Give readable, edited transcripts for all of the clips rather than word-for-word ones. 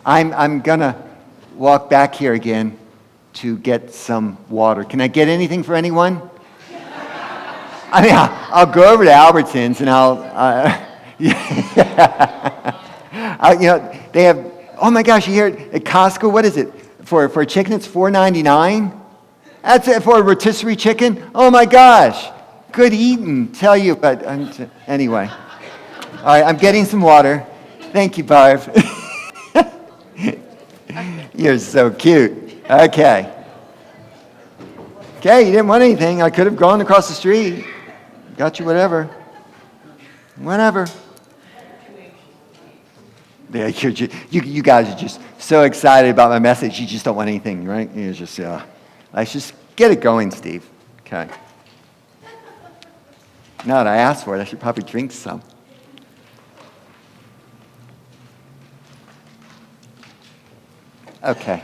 I'm going to walk back here again to get some water. Can I get anything for anyone? I mean, I'll go over to Albertsons and they have, oh my gosh, you hear it at Costco, what is it? For a chicken, it's $4.99? That's it for a rotisserie chicken? Oh my gosh. Good eating, tell you, but anyway. All right, I'm getting some water. Thank you, Barb. You're so cute. Okay. Okay, you didn't want anything. I could have gone across the street. Got you whatever. Whatever. Yeah, you guys are just so excited about my message. You just don't want anything, right? You just, let's just get it going, Steve. Okay. Now that I asked for it, I should probably drink some. Okay.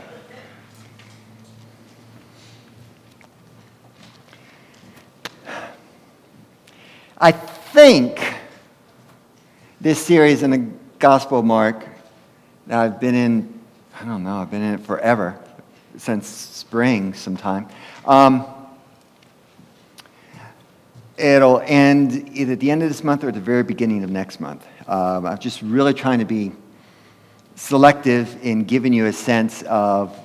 I think this series in the Gospel of Mark that I've been in, I've been in it forever, since spring sometime. It'll end either at the end of this month or at the very beginning of next month. I'm just really trying to be selective in giving you a sense of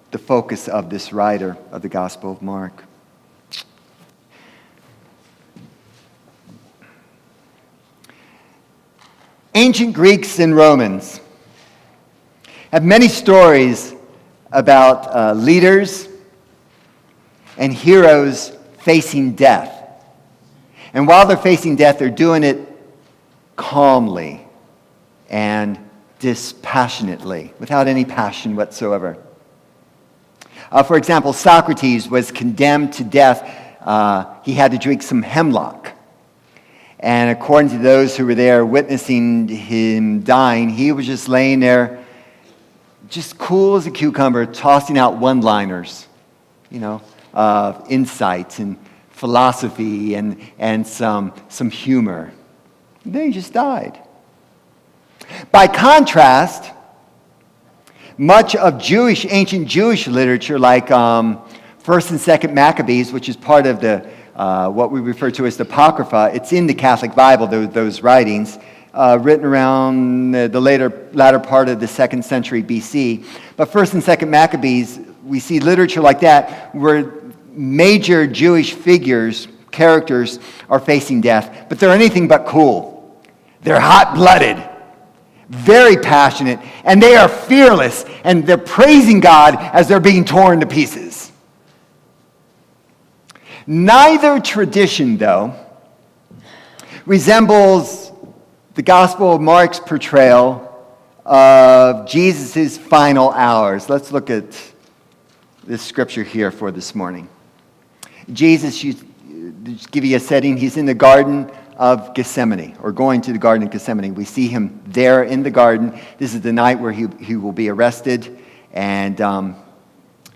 the focus of this writer of the Gospel of Mark. Ancient Greeks and Romans have many stories about leaders and heroes facing death. And while they're facing death, they're doing it calmly and dispassionately, without any passion whatsoever. For example, Socrates was condemned to death. He had to drink some hemlock. And according to those who were there witnessing him dying, he was just laying there, just cool as a cucumber, tossing out one-liners, insights and philosophy and some humor. And then he just died. By contrast, much of ancient Jewish literature, like 1st and 2nd Maccabees, which is part of the what we refer to as the Apocrypha, it's in the Catholic Bible, those writings, written around the latter part of the 2nd century BC. But 1st and 2nd Maccabees, we see literature like that where major Jewish characters are facing death, but they're anything but cool. They're hot-blooded, very passionate, and they are fearless, and they're praising God as they're being torn to pieces. Neither tradition, though, resembles the Gospel of Mark's portrayal of Jesus' final hours. Let's look at this scripture here for this morning. Jesus, just give you a setting, he's in the Garden of Gethsemane, or going to the Garden of Gethsemane. We see him there in the garden. This is the night where he will be arrested. And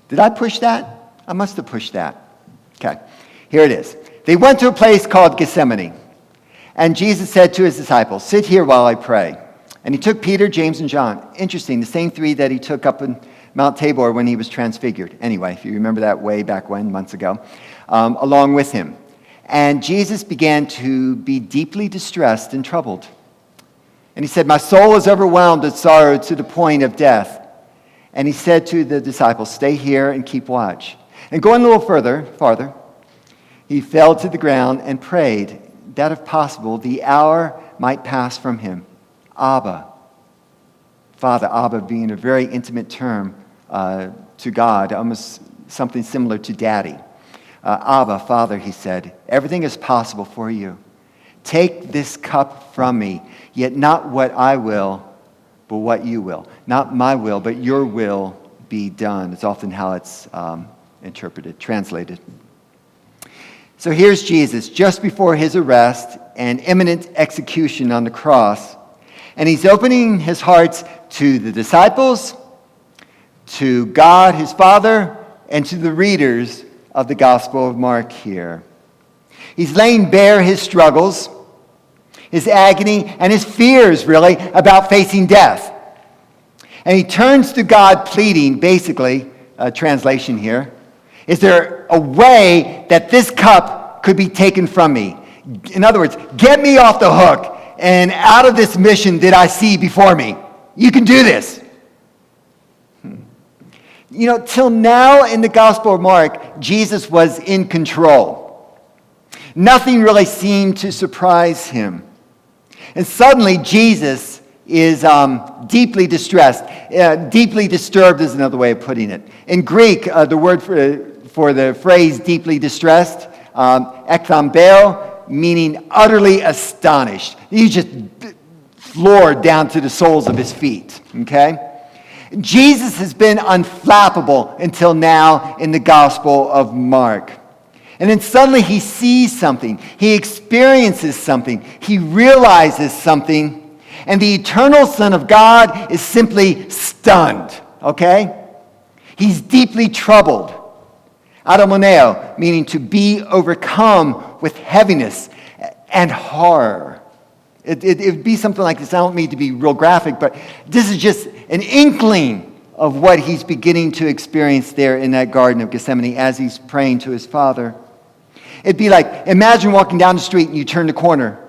did I push that? I must have pushed that. Okay, here it is. They went to a place called Gethsemane. And Jesus said to his disciples, "Sit here while I pray." And he took Peter, James, and John. Interesting, the same three that he took up in Mount Tabor when he was transfigured. Anyway, if you remember that way back when, months ago, along with him. And Jesus began to be deeply distressed and troubled. And he said, "My soul is overwhelmed with sorrow to the point of death." And he said to the disciples, "Stay here and keep watch." And going a little farther, he fell to the ground and prayed that if possible, the hour might pass from him. Abba, Father, Abba being a very intimate term to God, almost something similar to daddy. Abba, Father, he said, everything is possible for you. Take this cup from me, yet not what I will, but what you will. Not my will, but your will be done. It's often how it's translated. So here's Jesus just before his arrest and imminent execution on the cross. And he's opening his heart to the disciples, to God, his Father, and to the readers of the Gospel of Mark here. He's laying bare his struggles, his agony, and his fears, really, about facing death. And he turns to God pleading, basically, a translation here, is there a way that this cup could be taken from me? In other words, get me off the hook and out of this mission that I see before me. You can do this. You know, till now in the Gospel of Mark, Jesus was in control. Nothing really seemed to surprise him. And suddenly Jesus is deeply distressed. Deeply disturbed is another way of putting it. In Greek, the word for the phrase deeply distressed, ekthambeo, meaning utterly astonished. He's just floored down to the soles of his feet, okay? Jesus has been unflappable until now in the Gospel of Mark. And then suddenly he sees something. He experiences something. He realizes something. And the eternal Son of God is simply stunned, okay? He's deeply troubled. Adamoneo, meaning to be overcome with heaviness and horror. It would be something like this. I don't mean to be real graphic, but this is just an inkling of what he's beginning to experience there in that Garden of Gethsemane as he's praying to his Father. It'd be like, imagine walking down the street and you turn the corner,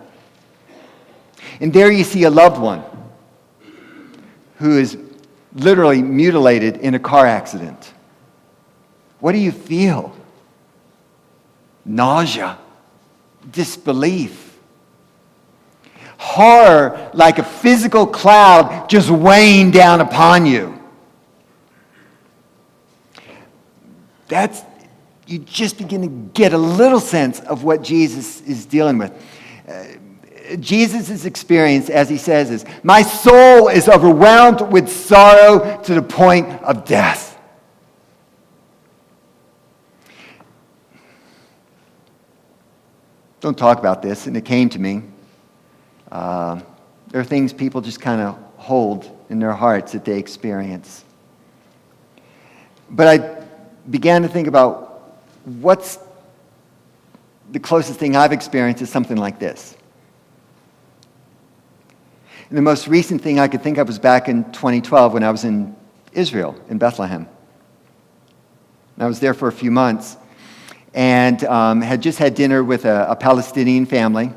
and there you see a loved one who is literally mutilated in a car accident. What do you feel? Nausea, disbelief. Horror, like a physical cloud just weighing down upon you. You just begin to get a little sense of what Jesus is dealing with. Jesus' experience, as he says, is, my soul is overwhelmed with sorrow to the point of death. Don't talk about this, and it came to me. There are things people just kind of hold in their hearts that they experience. But I began to think about what's the closest thing I've experienced is something like this. And the most recent thing I could think of was back in 2012 when I was in Israel, in Bethlehem. And I was there for a few months and had just had dinner with a Palestinian family.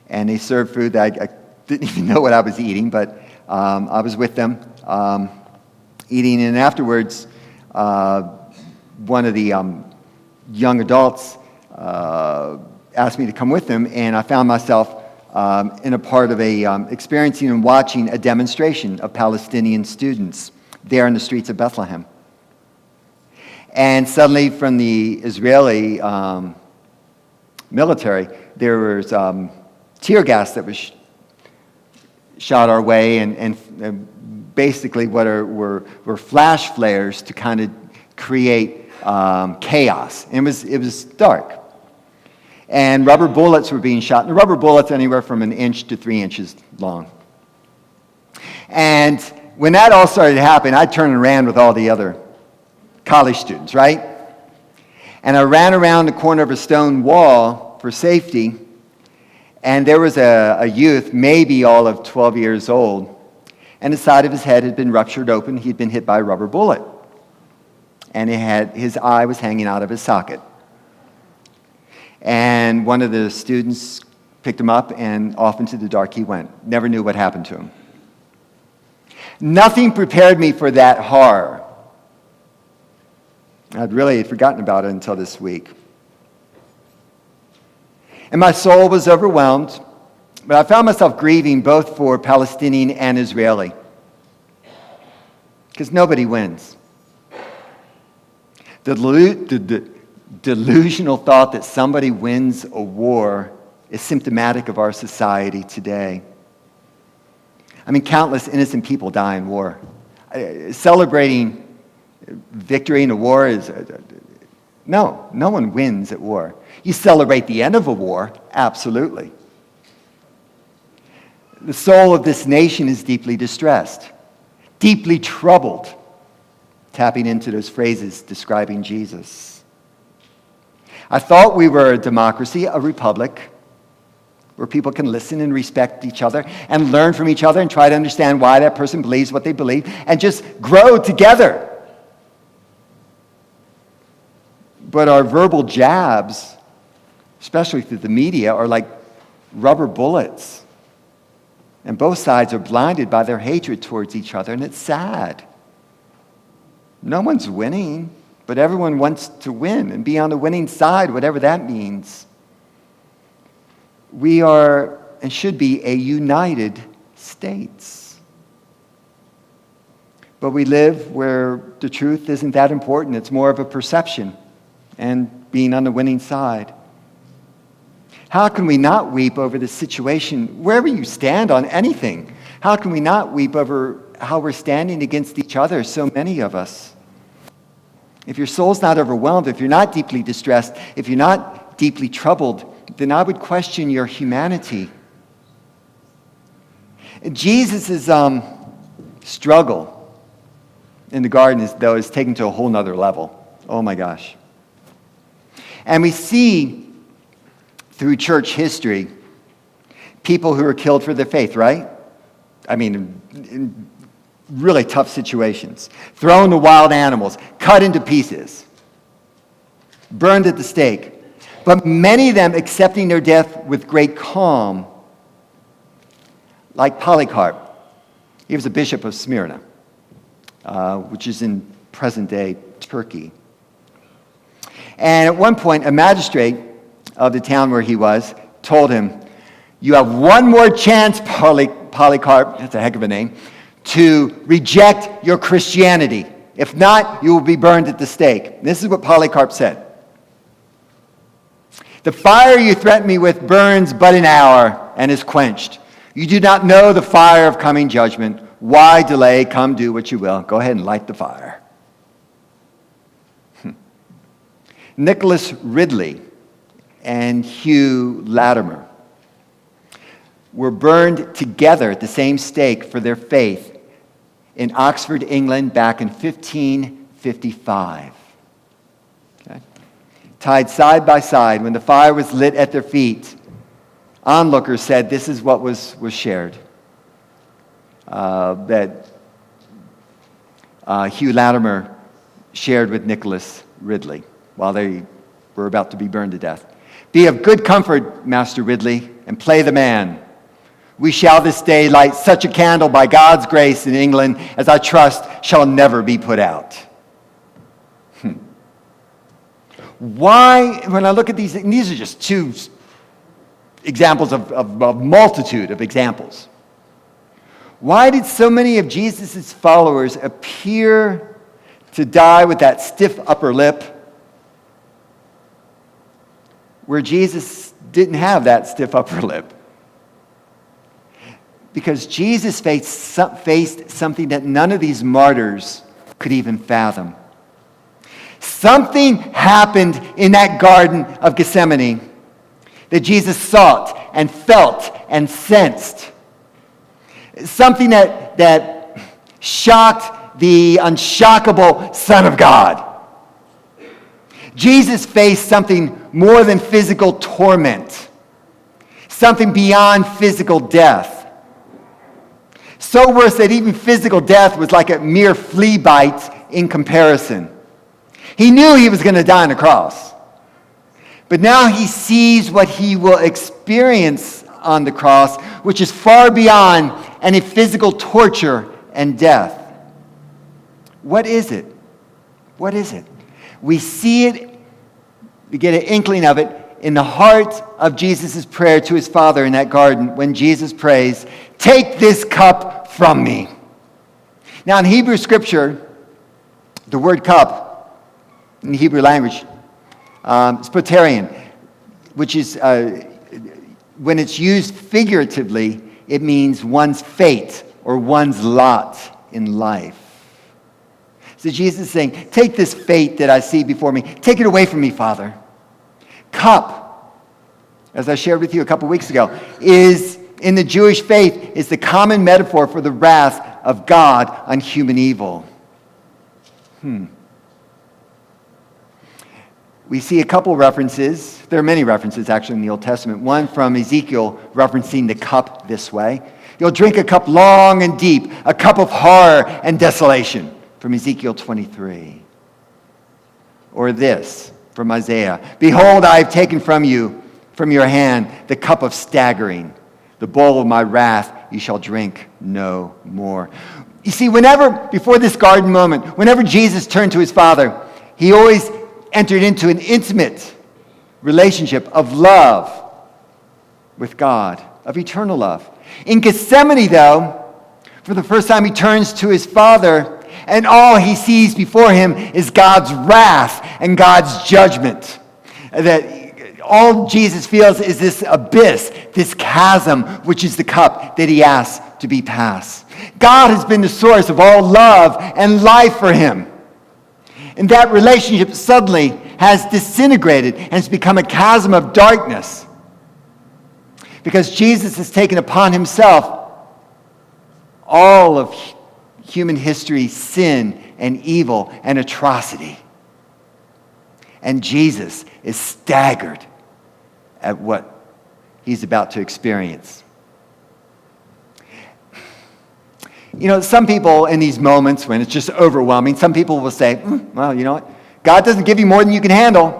And they served food that I didn't even know what I was eating, but I was with them eating. And afterwards, one of the young adults asked me to come with them, and I found myself in a part of experiencing and watching a demonstration of Palestinian students there in the streets of Bethlehem. And suddenly from the Israeli military, there was tear gas that was shot our way, and basically what were flash flares to kind of create chaos. And it was dark. And rubber bullets were being shot. And the rubber bullets anywhere from 1 inch to 3 inches long. And when that all started to happen, I turned and ran with all the other college students, right? And I ran around the corner of a stone wall for safety. And there was a youth, maybe all of 12 years old, and the side of his head had been ruptured open. He'd been hit by a rubber bullet. And his eye was hanging out of his socket. And one of the students picked him up, and off into the dark he went. Never knew what happened to him. Nothing prepared me for that horror. I'd really forgotten about it until this week. And my soul was overwhelmed, but I found myself grieving both for Palestinian and Israeli. Because nobody wins. The delusional thought that somebody wins a war is symptomatic of our society today. I mean, countless innocent people die in war. Celebrating victory in a war is... No one wins at war. You celebrate the end of a war, absolutely. The soul of this nation is deeply distressed, deeply troubled, tapping into those phrases describing Jesus. I thought we were a democracy, a republic, where people can listen and respect each other and learn from each other and try to understand why that person believes what they believe and just grow together. But our verbal jabs, especially through the media, are like rubber bullets. And both sides are blinded by their hatred towards each other, and it's sad. No one's winning, but everyone wants to win and be on the winning side, whatever that means. We are and should be a united states. But we live where the truth isn't that important. It's more of a perception and being on the winning side. How can we not weep over the situation, wherever you stand on anything? How can we not weep over how we're standing against each other, so many of us? If your soul's not overwhelmed, if you're not deeply distressed, if you're not deeply troubled, then I would question your humanity. Jesus' struggle in the garden is taken to a whole nother level. Oh my gosh. And we see through church history people who are killed for their faith, right? I mean, in really tough situations. Thrown to wild animals, cut into pieces, burned at the stake. But many of them accepting their death with great calm, like Polycarp. He was a bishop of Smyrna, which is in present-day Turkey. And at one point, a magistrate of the town where he was told him, "You have one more chance, Polycarp," that's a heck of a name, "to reject your Christianity. If not, you will be burned at the stake." This is what Polycarp said. "The fire you threaten me with burns but an hour and is quenched. You do not know the fire of coming judgment. Why delay? Come, do what you will. Go ahead and light the fire." Nicholas Ridley and Hugh Latimer were burned together at the same stake for their faith in Oxford, England, back in 1555. Okay? Tied side by side, when the fire was lit at their feet, onlookers said this is what was shared. That Hugh Latimer shared with Nicholas Ridley while they were about to be burned to death. "Be of good comfort, Master Ridley, and play the man. We shall this day light such a candle by God's grace in England as I trust shall never be put out." Why, when I look at these are just two examples of a multitude of examples. Why did so many of Jesus' followers appear to die with that stiff upper lip, where Jesus didn't have that stiff upper lip? Because Jesus faced something that none of these martyrs could even fathom. Something happened in that Garden of Gethsemane that Jesus sought and felt and sensed. Something that shocked the unshockable Son of God. Jesus faced something more than physical torment, something beyond physical death. So worse that even physical death was like a mere flea bite in comparison. He knew he was going to die on the cross. But now he sees what he will experience on the cross, which is far beyond any physical torture and death. What is it? What is it? We see it, we get an inkling of it in the heart of Jesus' prayer to his Father in that garden when Jesus prays, "Take this cup from me." Now in Hebrew scripture, the word cup in the Hebrew language is poterion, which is, when it's used figuratively, it means one's fate or one's lot in life. So Jesus is saying, take this fate that I see before me. Take it away from me, Father. Cup, as I shared with you a couple weeks ago, is, in the Jewish faith, is the common metaphor for the wrath of God on human evil. we see a couple references. There are many references actually in the Old Testament. One from Ezekiel referencing the cup this way. You'll drink a cup long and deep, a cup of horror and desolation, from Ezekiel 23. Or this from Isaiah. Behold, I have taken from you, from your hand, the cup of staggering. The bowl of my wrath you shall drink no more. You see, before this garden moment, whenever Jesus turned to his Father, he always entered into an intimate relationship of love with God, of eternal love. In Gethsemane, though, for the first time he turns to his Father, and all he sees before him is God's wrath and God's judgment. That all Jesus feels is this abyss, this chasm, which is the cup that he asks to be passed. God has been the source of all love and life for him. And that relationship suddenly has disintegrated and has become a chasm of darkness. Because Jesus has taken upon himself all of human history's sin and evil and atrocity. And Jesus is staggered at what he's about to experience. You know, some people in these moments when it's just overwhelming, some people will say, well, you know what? God doesn't give you more than you can handle.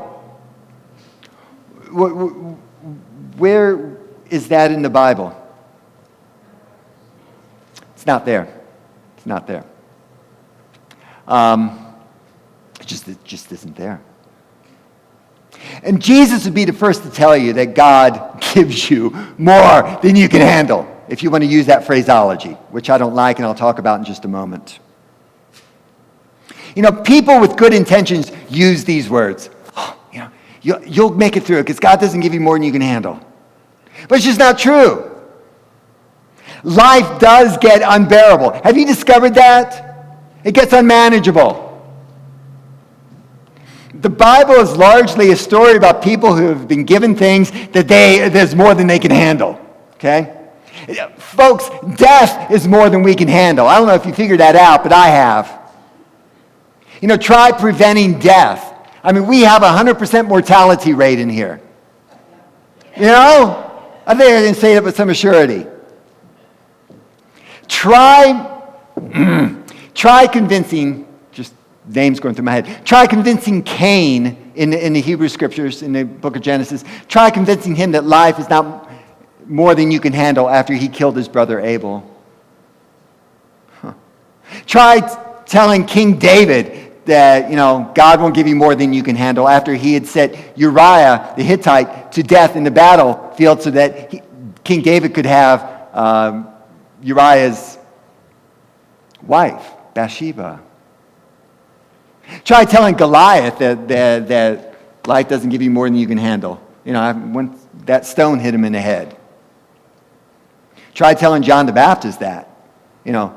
Where is that in the Bible? It's not there. It's not there. It just isn't there. And Jesus would be the first to tell you that God gives you more than you can handle, if you want to use that phraseology, which I don't like and I'll talk about in just a moment. You know, people with good intentions use these words. You'll make it through because God doesn't give you more than you can handle. But it's just not true. Life does get unbearable. Have you discovered that? It gets unmanageable. The Bible is largely a story about people who have been given things that there's more than they can handle. Okay? Folks, death is more than we can handle. I don't know if you figured that out, but I have. You know, try preventing death. I mean, we have a 100% mortality rate in here. You know? I think I can say that with some assurity. Try convincing, just names going through my head. Try convincing Cain in the Hebrew Scriptures, in the book of Genesis. Try convincing him that life is not more than you can handle after he killed his brother Abel. Try telling King David that, you know, God won't give you more than you can handle after he had set Uriah the Hittite to death in the battlefield so that King David could have Uriah's wife, Bathsheba. Try telling Goliath that life doesn't give you more than you can handle. You know, when that stone hit him in the head. Try telling John the Baptist that, you know,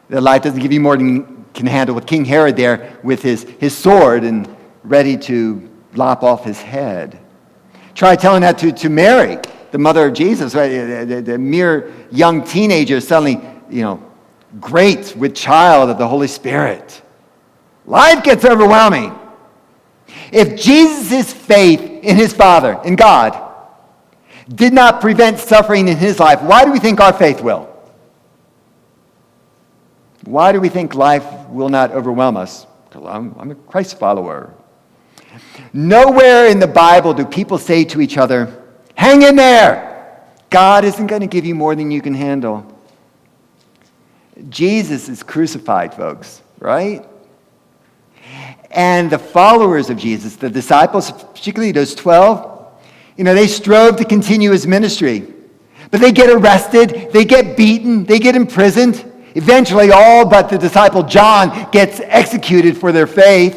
that life doesn't give you more than you can handle, with King Herod there with his sword and ready to lop off his head. Try telling that to Mary, the mother of Jesus, right? The mere young teenager suddenly, you know, great with child of the Holy Spirit. Life gets overwhelming. If Jesus' faith in his Father, in God, did not prevent suffering in his life, why do we think our faith will? Why do we think life will not overwhelm us? Because I'm a Christ follower. Nowhere in the Bible do people say to each other, hang in there. God isn't going to give you more than you can handle. Jesus is crucified, folks, right? And the followers of Jesus, the disciples, particularly those 12, you know, they strove to continue his ministry. But they get arrested, they get beaten, they get imprisoned. Eventually, all but the disciple John gets executed for their faith.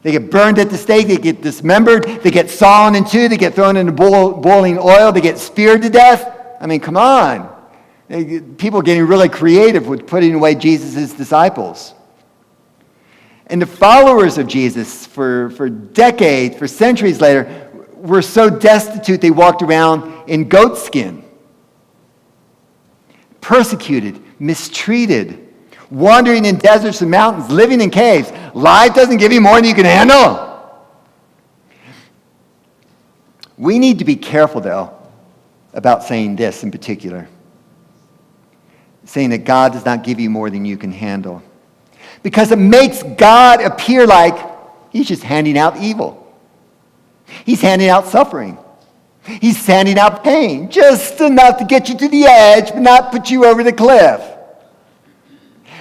They get burned at the stake, they get dismembered, they get sawn in two, they get thrown into boiling oil, they get speared to death. I mean, come on. People are getting really creative with putting away Jesus' disciples. And the followers of Jesus for decades, for centuries later, were so destitute they walked around in goat skin. Persecuted, mistreated, wandering in deserts and mountains, living in caves. Life doesn't give you more than you can handle. We need to be careful, though, about saying this in particular. Saying that God does not give you more than you can handle. Because it makes God appear like he's just handing out evil. He's handing out suffering. He's handing out pain, just enough to get you to the edge, but not put you over the cliff.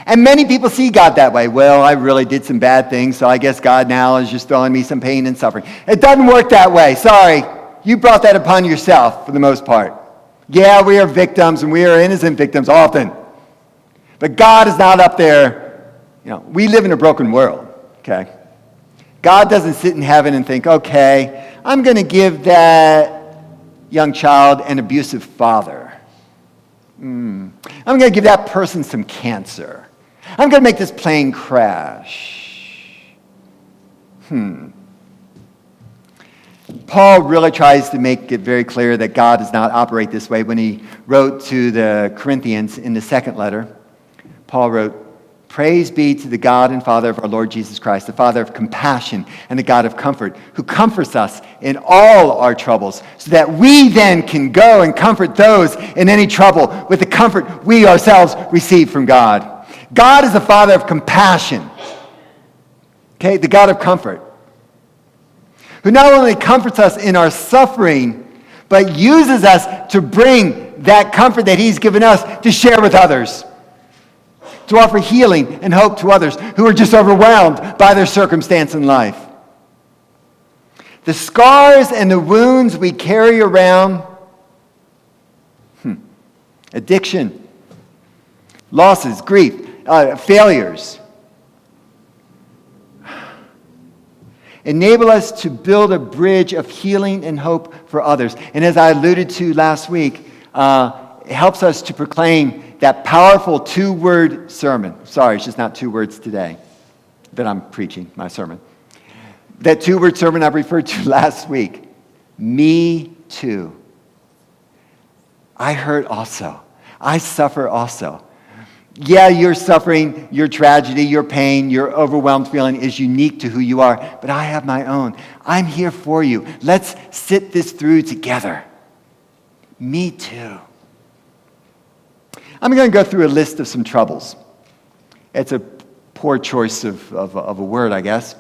And many people see God that way. Well, I really did some bad things, so I guess God now is just throwing me some pain and suffering. It doesn't work that way. Sorry. You brought that upon yourself for the most part. Yeah, we are victims, and we are innocent victims often. But God is not up there. We live in a broken world, okay? God doesn't sit in heaven and think, okay, I'm going to give that young child an abusive father. I'm going to give that person some cancer. I'm going to make this plane crash. Paul really tries to make it very clear that God does not operate this way. When he wrote to the Corinthians in the second letter, Paul wrote, "Praise be to the God and Father of our Lord Jesus Christ, the Father of compassion and the God of comfort, who comforts us in all our troubles, so that we then can go and comfort those in any trouble with the comfort we ourselves receive from God." God is the Father of compassion, okay, the God of comfort, who not only comforts us in our suffering, but uses us to bring that comfort that he's given us to share with others, to offer healing and hope to others who are just overwhelmed by their circumstance in life. The scars and the wounds we carry around, addiction, losses, grief, failures, enable us to build a bridge of healing and hope for others. And as I alluded to last week, it helps us to proclaim that powerful two-word sermon. Sorry, it's just not two words today that I'm preaching, my sermon. That two-word sermon I referred to last week. Me too. I hurt also. I suffer also. Yeah, your suffering, your tragedy, your pain, your overwhelmed feeling is unique to who you are, but I have my own. I'm here for you. Let's sit this through together. Me too. I'm going to go through a list of some troubles. It's a poor choice of a word, I guess.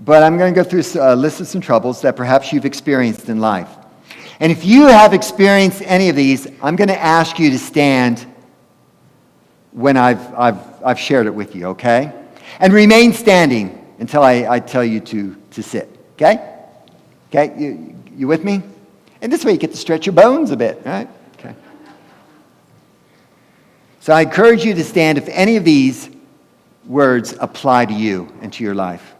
But I'm going to go through a list of some troubles that perhaps you've experienced in life. And if you have experienced any of these, I'm going to ask you to stand when I've shared it with you, okay? And remain standing until I tell you to sit, okay? Okay, you with me? And this way you get to stretch your bones a bit, right? Okay. So I encourage you to stand if any of these words apply to you and to your life.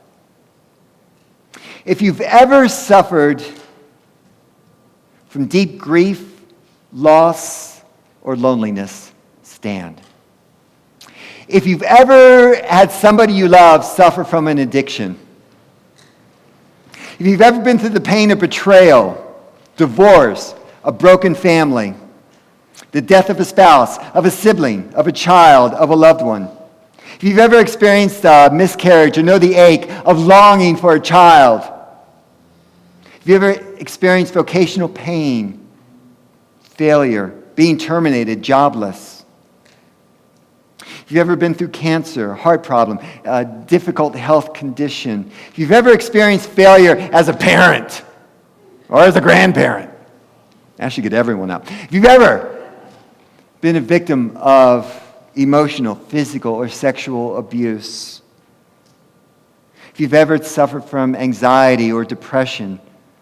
If you've ever suffered from deep grief, loss, or loneliness, stand. If you've ever had somebody you love suffer from an addiction, if you've ever been through the pain of betrayal, divorce, a broken family, the death of a spouse, of a sibling, of a child, of a loved one, if you've ever experienced a miscarriage or know the ache of longing for a child, if you've ever experienced vocational pain, failure, being terminated, jobless, if you've ever been through cancer, heart problem, a difficult health condition, if you've ever experienced failure as a parent or as a grandparent, I should get everyone out. If you've ever been a victim of emotional, physical, or sexual abuse, if you've ever suffered from anxiety or depression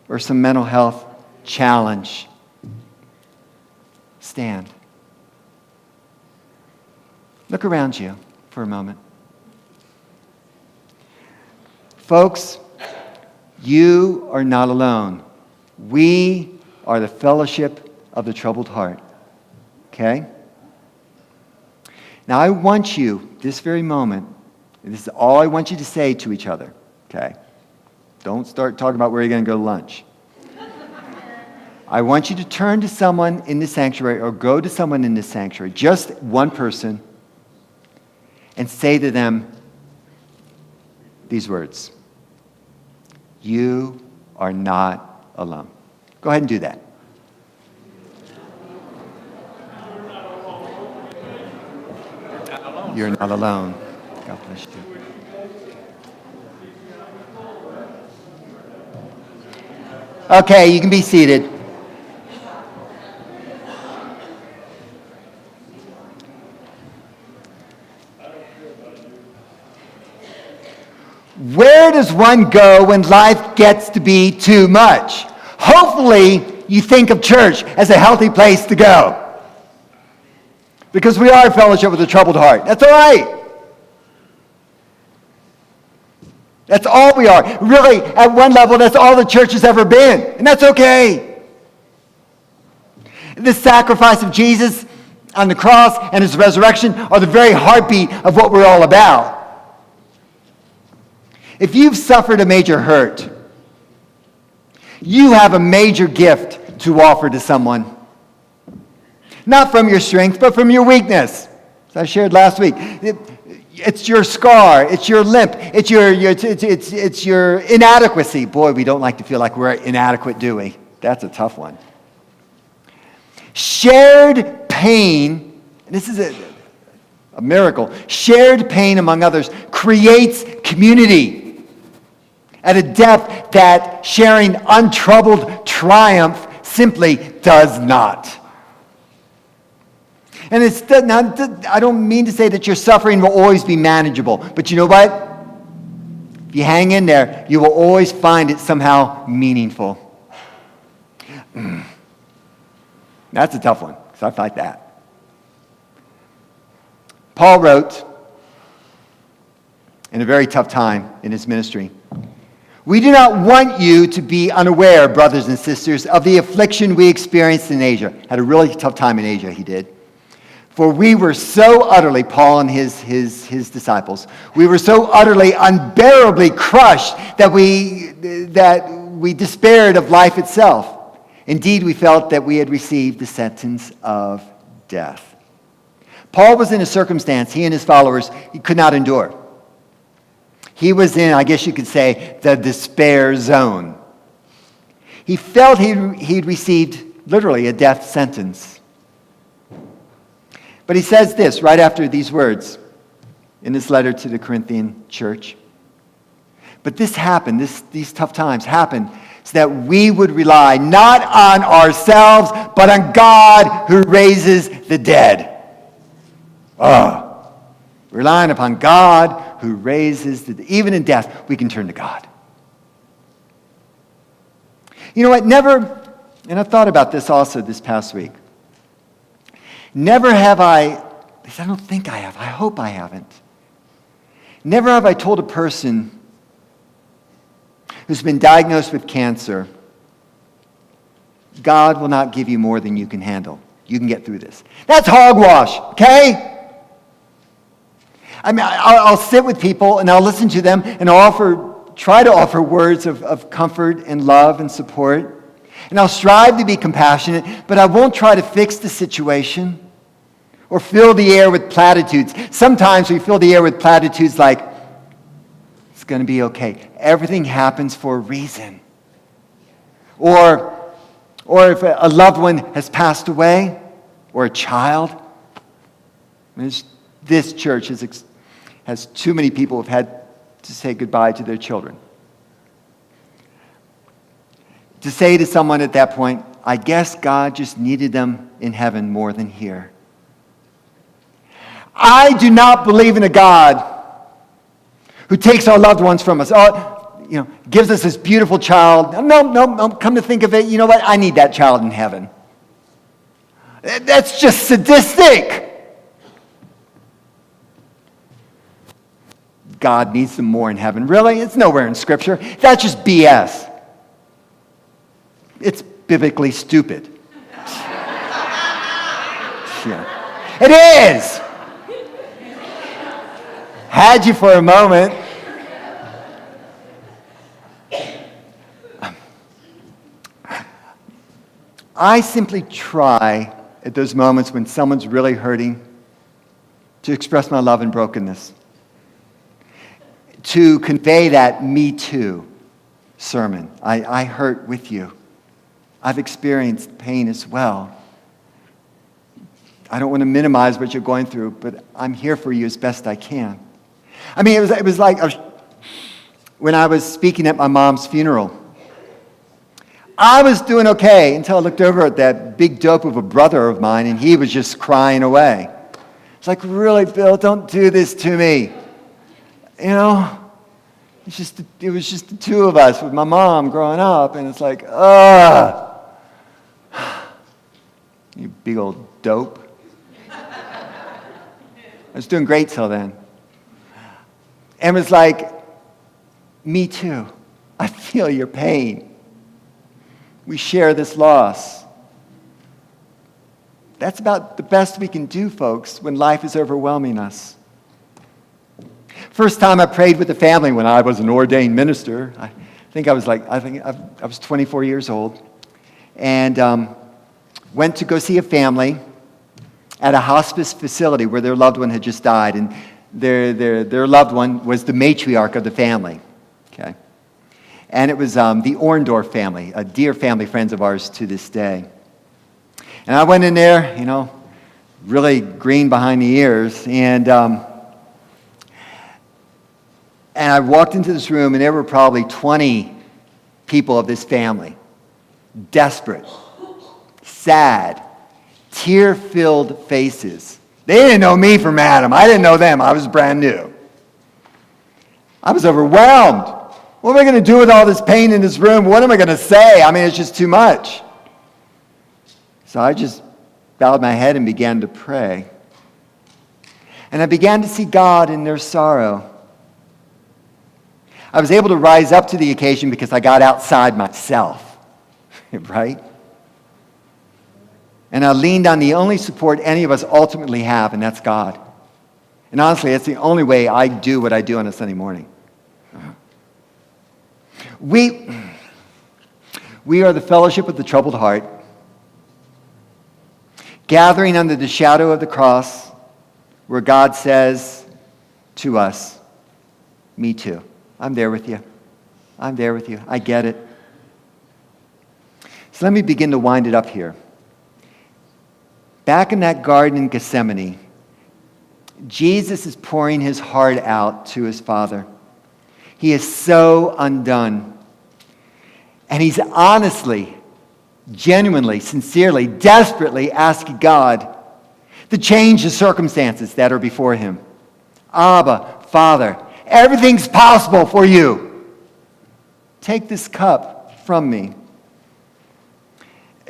or some mental health challenge, stand. Look around you for a moment. Folks, you are not alone. We are the fellowship of the troubled heart. Okay? Now I want you, this very moment, this is all I want you to say to each other. Okay? Don't start talking about where you're going to go to lunch. I want you to turn to someone in the sanctuary or go to someone in the sanctuary, just one person, and say to them these words. You are not alone. Go ahead and do that. You're not alone. God bless you. Okay, you can be seated. Where does one go when life gets to be too much? Hopefully, you think of church as a healthy place to go. Because we are a fellowship with a troubled heart. That's all right. That's all we are. Really, at one level, that's all the church has ever been. And that's okay. The sacrifice of Jesus on the cross and his resurrection are the very heartbeat of what we're all about. If you've suffered a major hurt, you have a major gift to offer to someone. Not from your strength, but from your weakness. As I shared last week. It's your scar. It's your limp. It's your inadequacy. Boy, we don't like to feel like we're inadequate, do we? That's a tough one. Shared pain, and this is a miracle. Shared pain among others creates community at a depth that sharing untroubled triumph simply does not. And I don't mean to say that your suffering will always be manageable, but you know what? If you hang in there, you will always find it somehow meaningful. That's a tough one, because I fight that. Paul wrote, in a very tough time in his ministry, "We do not want you to be unaware, brothers and sisters, of the affliction we experienced in Asia." Had a really tough time in Asia, he did. "For we were so utterly," Paul and his disciples, "we were so utterly, unbearably crushed that we despaired of life itself. Indeed, we felt that we had received the sentence of death." Paul was in a circumstance he and his followers he could not endure. He was in, I guess you could say, the despair zone. He felt he'd received literally a death sentence. But he says this right after these words in this letter to the Corinthian church. "But this happened, these tough times happened so that we would rely not on ourselves, but on God who raises the dead." Relying upon God who raises the dead. Even in death, we can turn to God. You know what? Never, and I've thought about this also this past week. Never have I don't think I have. I hope I haven't. Never have I told a person who's been diagnosed with cancer, "God will not give you more than you can handle. You can get through this." That's hogwash, okay? I mean, I'll sit with people and I'll listen to them and try to offer words of comfort and love and support. And I'll strive to be compassionate, but I won't try to fix the situation or fill the air with platitudes. Sometimes we fill the air with platitudes like, "It's going to be okay. Everything happens for a reason." Or if a loved one has passed away, or a child. This church has too many people who have had to say goodbye to their children. To say to someone at that point, "I guess God just needed them in heaven more than here." I do not believe in a God who takes our loved ones from us. Gives us this beautiful child. No, come to think of it, you know what? I need that child in heaven. That's just sadistic. God needs them more in heaven. Really? It's nowhere in Scripture. That's just BS. It's biblically stupid. Yeah. It is. Had you for a moment. I simply try at those moments when someone's really hurting to express my love and brokenness, to convey that "me too" sermon. I hurt with you. I've experienced pain as well. I don't want to minimize what you're going through, but I'm here for you as best I can. I mean, it was like when I was speaking at my mom's funeral. I was doing okay until I looked over at that big dope of a brother of mine, and he was just crying away. It's like, really, Bill, don't do this to me. You know? It was just the two of us with my mom growing up, and it's like, you big old dope. I was doing great till then. And it was like, me too. I feel your pain. We share this loss. That's about the best we can do, folks, when life is overwhelming us. First time I prayed with the family when I was an ordained minister, I was 24 years old, and went to go see a family at a hospice facility where their loved one had just died, and their loved one was the matriarch of the family. Okay, and it was the Orndorff family, dear family friends of ours to this day. And I went in there, really green behind the ears, and I walked into this room, and there were probably 20 people of this family, desperate, sad, tear-filled faces. They didn't know me from Adam. I didn't know them. I was brand new. I was overwhelmed. What am I going to do with all this pain in this room? What am I going to say? I mean, it's just too much. So I just bowed my head and began to pray. And I began to see God in their sorrow. I was able to rise up to the occasion because I got outside myself, right? And I leaned on the only support any of us ultimately have, and that's God. And honestly, that's the only way I do what I do on a Sunday morning. We are the fellowship of the troubled heart, gathering under the shadow of the cross, where God says to us, me too. I'm there with you. I'm there with you. I get it. So let me begin to wind it up here. Back in that garden in Gethsemane, Jesus is pouring his heart out to his Father. He is so undone. And he's honestly, genuinely, sincerely, desperately asking God to change the circumstances that are before him. Abba, Father, everything's possible for you. Take this cup from me.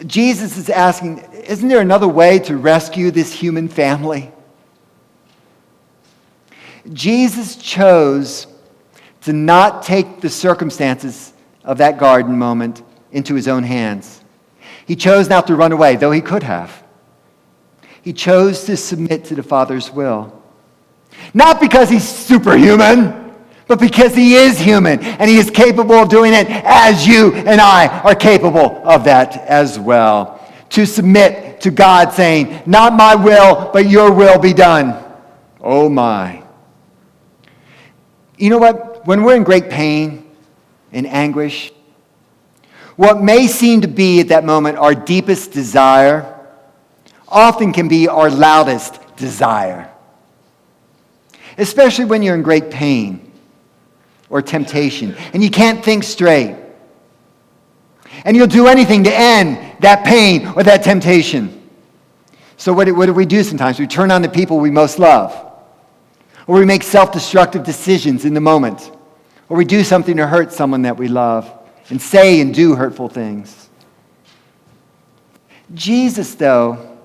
Jesus is asking, isn't there another way to rescue this human family? Jesus chose to not take the circumstances of that garden moment into his own hands. He chose not to run away, though he could have. He chose to submit to the Father's will. Not because he's superhuman, but because he is human, and he is capable of doing it as you and I are capable of that as well. To submit to God saying, not my will, but your will be done. Oh my. You know what? When we're in great pain and anguish, what may seem to be at that moment our deepest desire often can be our loudest desire. Especially when you're in great pain or temptation and you can't think straight. And you'll do anything to end that pain or that temptation. So what do we do sometimes? We turn on the people we most love. Or we make self-destructive decisions in the moment. Or we do something to hurt someone that we love and say and do hurtful things. Jesus, though,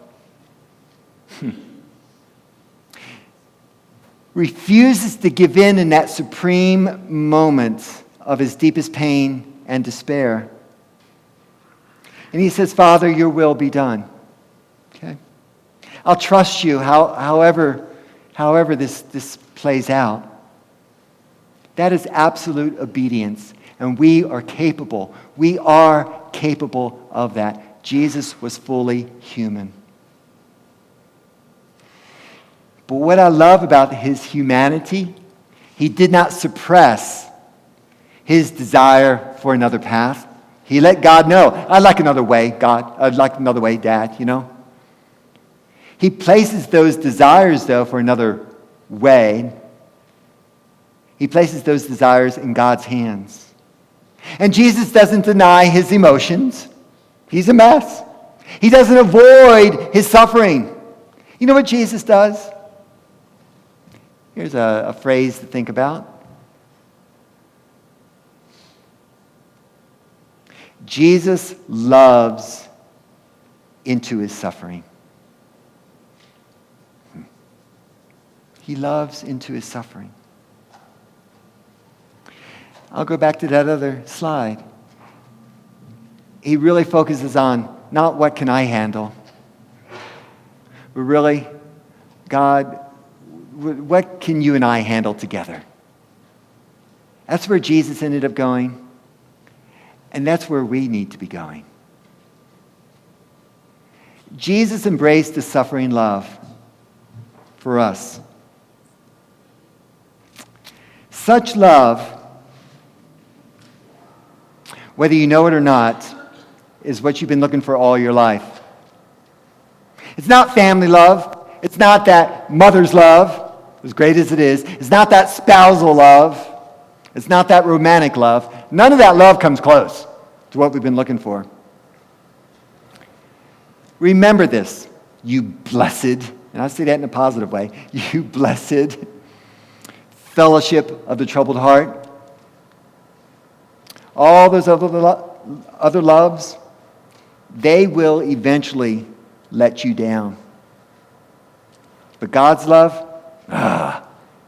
refuses to give in that supreme moment of his deepest pain and despair. And he says, Father, your will be done. Okay? I'll trust you however this plays out. That is absolute obedience. And we are capable of that. Jesus was fully human. But what I love about his humanity, he did not suppress his desire for another path He let God know, I'd like another way, God. I'd like another way, Dad, you know. He places those desires, though, for another way. He places those desires in God's hands. And Jesus doesn't deny his emotions. He's a mess. He doesn't avoid his suffering. You know what Jesus does? Here's a phrase to think about. Jesus loves into his suffering. He loves into his suffering. I'll go back to that other slide. He really focuses on not what can I handle, but really, God, what can you and I handle together? That's where Jesus ended up going, and that's where we need to be going. Jesus embraced the suffering love for us. Such love, whether you know it or not, is what you've been looking for all your life. It's not family love. It's not that mother's love, as great as it is. It's not that spousal love. It's not that romantic love. None of that love comes close to what we've been looking for. Remember this, you blessed, and I say that in a positive way, you blessed fellowship of the troubled heart. All those other loves, they will eventually let you down. But God's love,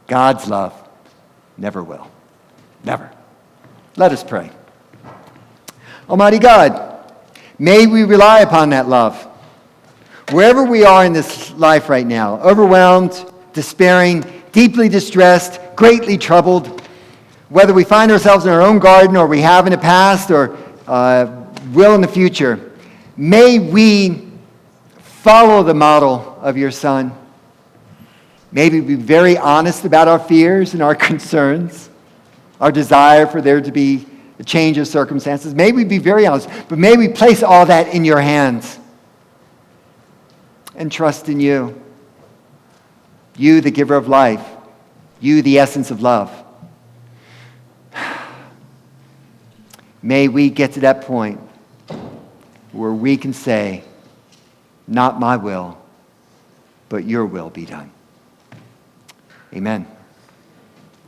God's love never will. Never. Let us pray. Almighty God, may we rely upon that love. Wherever we are in this life right now, overwhelmed, despairing, deeply distressed, greatly troubled, whether we find ourselves in our own garden or we have in the past or will in the future, may we follow the model of your Son. May we be very honest about our fears and our concerns, our desire for there to be a change of circumstances. May we be very honest, but may we place all that in your hands and trust in you. You, the giver of life. You, the essence of love. May we get to that point where we can say, not my will, but your will be done. Amen.